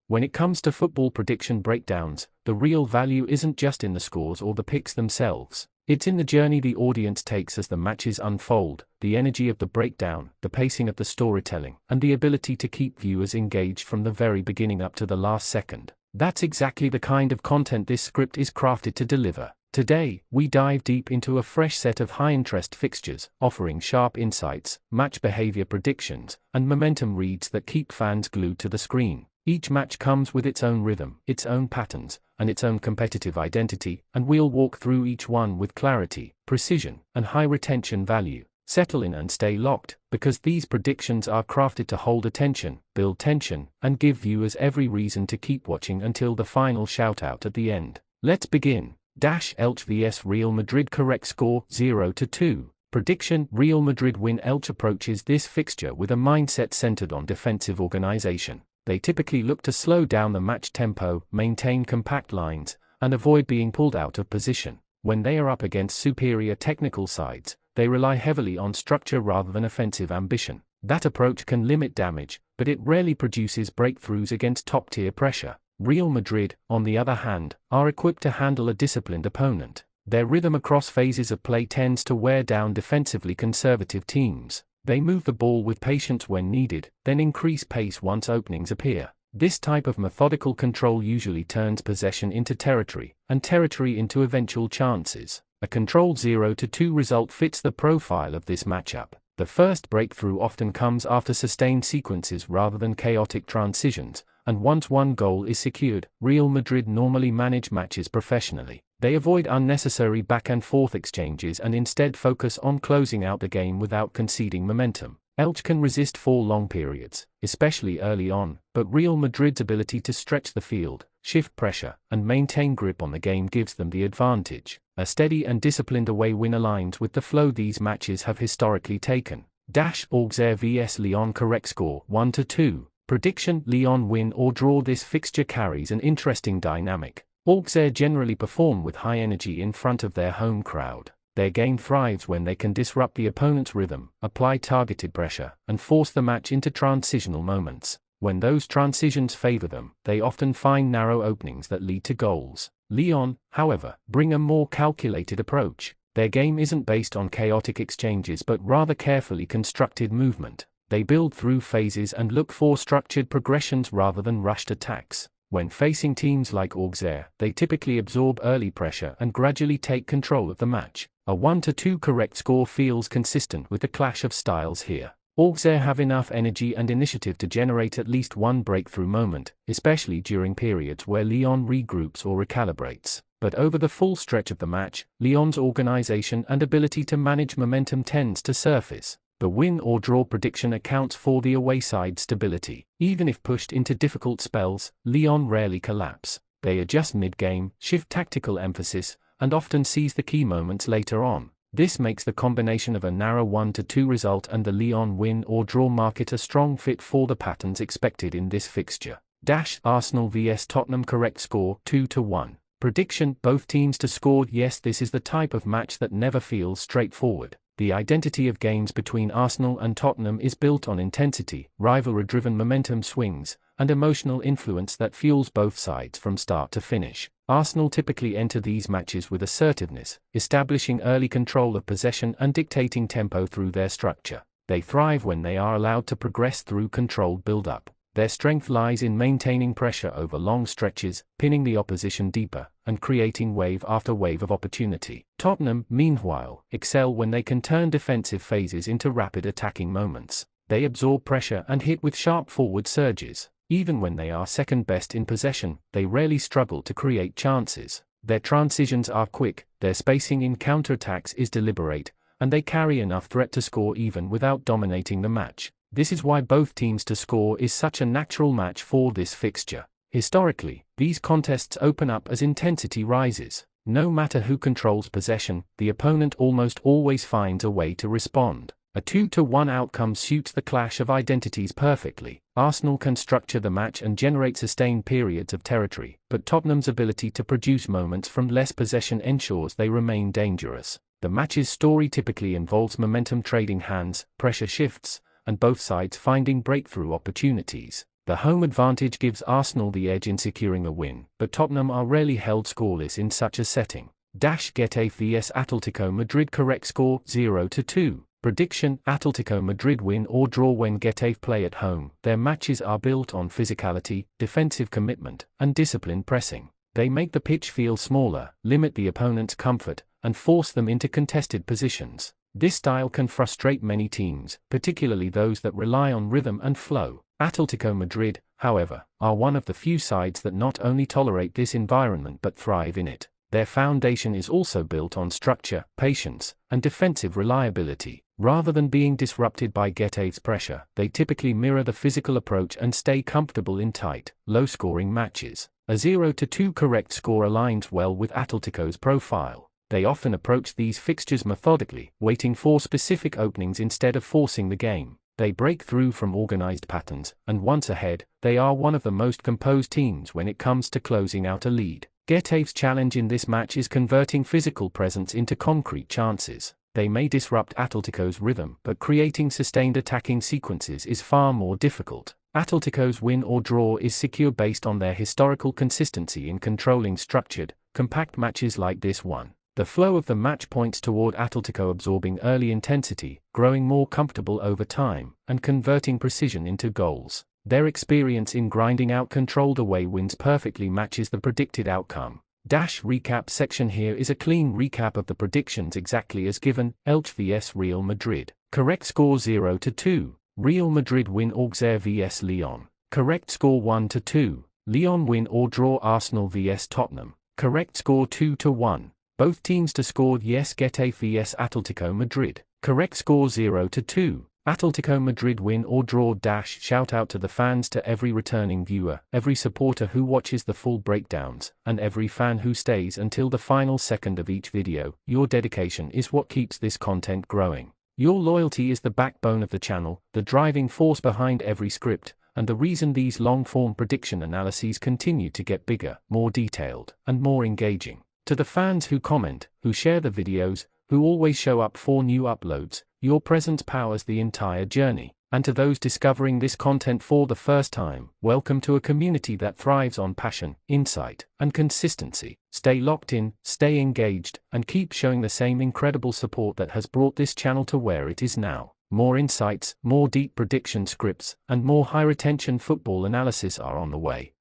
When it comes to football prediction breakdowns, the real value isn't just in the scores or the picks themselves. It's in the journey the audience takes as the matches unfold, the energy of the breakdown, the pacing of the storytelling, and the ability to keep viewers engaged from the very beginning up to the last second. That's exactly the kind of content this script is crafted to deliver. Today, we dive deep into a fresh set of high-interest fixtures, offering sharp insights, match behavior predictions, and momentum reads that keep fans glued to the screen. Each match comes with its own rhythm, its own patterns, and its own competitive identity, and we'll walk through each one with clarity, precision, and high retention value. Settle in and stay locked, because these predictions are crafted to hold attention, build tension, and give viewers every reason to keep watching until the final shout-out at the end. Let's begin. Elche vs Real Madrid. Correct score 0-2. Prediction: Real Madrid win. Elche approaches this fixture with a mindset centered on defensive organization. They typically look to slow down the match tempo, maintain compact lines, and avoid being pulled out of position. When they are up against superior technical sides, they rely heavily on structure rather than offensive ambition. That approach can limit damage, but it rarely produces breakthroughs against top-tier pressure. Real Madrid, on the other hand, are equipped to handle a disciplined opponent. Their rhythm across phases of play tends to wear down defensively conservative teams. They move the ball with patience when needed, then increase pace once openings appear. This type of methodical control usually turns possession into territory, and territory into eventual chances. A controlled 0-2 result fits the profile of this matchup. The first breakthrough often comes after sustained sequences rather than chaotic transitions, and once one goal is secured, Real Madrid normally manage matches professionally. They avoid unnecessary back-and-forth exchanges and instead focus on closing out the game without conceding momentum. Elche can resist for long periods, especially early on, but Real Madrid's ability to stretch the field, shift pressure, and maintain grip on the game gives them the advantage. A steady and disciplined away win aligns with the flow these matches have historically taken. Auxerre vs Lyon. Correct score 1-2. Prediction: Lyon win or draw. This fixture carries an interesting dynamic. Auxerre generally perform with high energy in front of their home crowd. Their game thrives when they can disrupt the opponent's rhythm, apply targeted pressure, and force the match into transitional moments. When those transitions favor them, they often find narrow openings that lead to goals. Lyon, however, bring a more calculated approach. Their game isn't based on chaotic exchanges but rather carefully constructed movement. They build through phases and look for structured progressions rather than rushed attacks. When facing teams like Auxerre, they typically absorb early pressure and gradually take control of the match. A 1-2 correct score feels consistent with the clash of styles here. Auxerre have enough energy and initiative to generate at least one breakthrough moment, especially during periods where Lyon regroups or recalibrates. But over the full stretch of the match, Lyon's organization and ability to manage momentum tends to surface. The win or draw prediction accounts for the away side's stability. Even if pushed into difficult spells, Lyon rarely collapse. They adjust mid-game, shift tactical emphasis, and often seize the key moments later on. This makes the combination of a narrow 1-2 result and the Lyon win or draw market a strong fit for the patterns expected in this fixture. Arsenal vs Tottenham. Correct score 2-1. Prediction: both teams to score. Yes, this is the type of match that never feels straightforward. The identity of games between Arsenal and Tottenham is built on intensity, rivalry-driven momentum swings, and emotional influence that fuels both sides from start to finish. Arsenal typically enter these matches with assertiveness, establishing early control of possession and dictating tempo through their structure. They thrive when they are allowed to progress through controlled build-up. Their strength lies in maintaining pressure over long stretches, pinning the opposition deeper, and creating wave after wave of opportunity. Tottenham, meanwhile, excel when they can turn defensive phases into rapid attacking moments. They absorb pressure and hit with sharp forward surges. Even when they are second best in possession, they rarely struggle to create chances. Their transitions are quick, their spacing in counterattacks is deliberate, and they carry enough threat to score even without dominating the match. This is why both teams to score is such a natural match for this fixture. Historically, these contests open up as intensity rises. No matter who controls possession, the opponent almost always finds a way to respond. A 2-1 outcome suits the clash of identities perfectly. Arsenal can structure the match and generate sustained periods of territory, but Tottenham's ability to produce moments from less possession ensures they remain dangerous. The match's story typically involves momentum trading hands, pressure shifts, and both sides finding breakthrough opportunities. The home advantage gives Arsenal the edge in securing a win, but Tottenham are rarely held scoreless in such a setting. Getafe vs Atletico Madrid. Correct score 0-2. Prediction: Atletico Madrid win or draw when Getafe play at home. Their matches are built on physicality, defensive commitment, and disciplined pressing. They make the pitch feel smaller, limit the opponent's comfort, and force them into contested positions. This style can frustrate many teams, particularly those that rely on rhythm and flow. Atletico Madrid, however, are one of the few sides that not only tolerate this environment but thrive in it. Their foundation is also built on structure, patience, and defensive reliability. Rather than being disrupted by Getafe's pressure, they typically mirror the physical approach and stay comfortable in tight, low-scoring matches. A 0-2 correct score aligns well with Atletico's profile. They often approach these fixtures methodically, waiting for specific openings instead of forcing the game. They break through from organized patterns, and once ahead, they are one of the most composed teams when it comes to closing out a lead. Getafe's challenge in this match is converting physical presence into concrete chances. They may disrupt Atletico's rhythm, but creating sustained attacking sequences is far more difficult. Atletico's win or draw is secure based on their historical consistency in controlling structured, compact matches like this one. The flow of the match points toward Atletico absorbing early intensity, growing more comfortable over time, and converting precision into goals. Their experience in grinding out controlled away wins perfectly matches the predicted outcome. Recap section. Here is a clean recap of the predictions exactly as given. Elche vs Real Madrid. Correct score 0-2. Real Madrid win. Auxerre vs Lyon. Correct score 1-2. Lyon win or draw. Arsenal vs Tottenham. Correct score 2-1. Both teams to score. Yes. Getafe vs Atletico Madrid. Correct score 0-2. Atletico Madrid win or draw. Shout out to the fans, to every returning viewer, every supporter who watches the full breakdowns, and every fan who stays until the final second of each video. Your dedication is what keeps this content growing. Your loyalty is the backbone of the channel, the driving force behind every script, and the reason these long-form prediction analyses continue to get bigger, more detailed, and more engaging. To the fans who comment, who share the videos, who always show up for new uploads, your presence powers the entire journey. And to those discovering this content for the first time, welcome to a community that thrives on passion, insight, and consistency. Stay locked in, stay engaged, and keep showing the same incredible support that has brought this channel to where it is now. More insights, more deep prediction scripts, and more high-retention football analysis are on the way.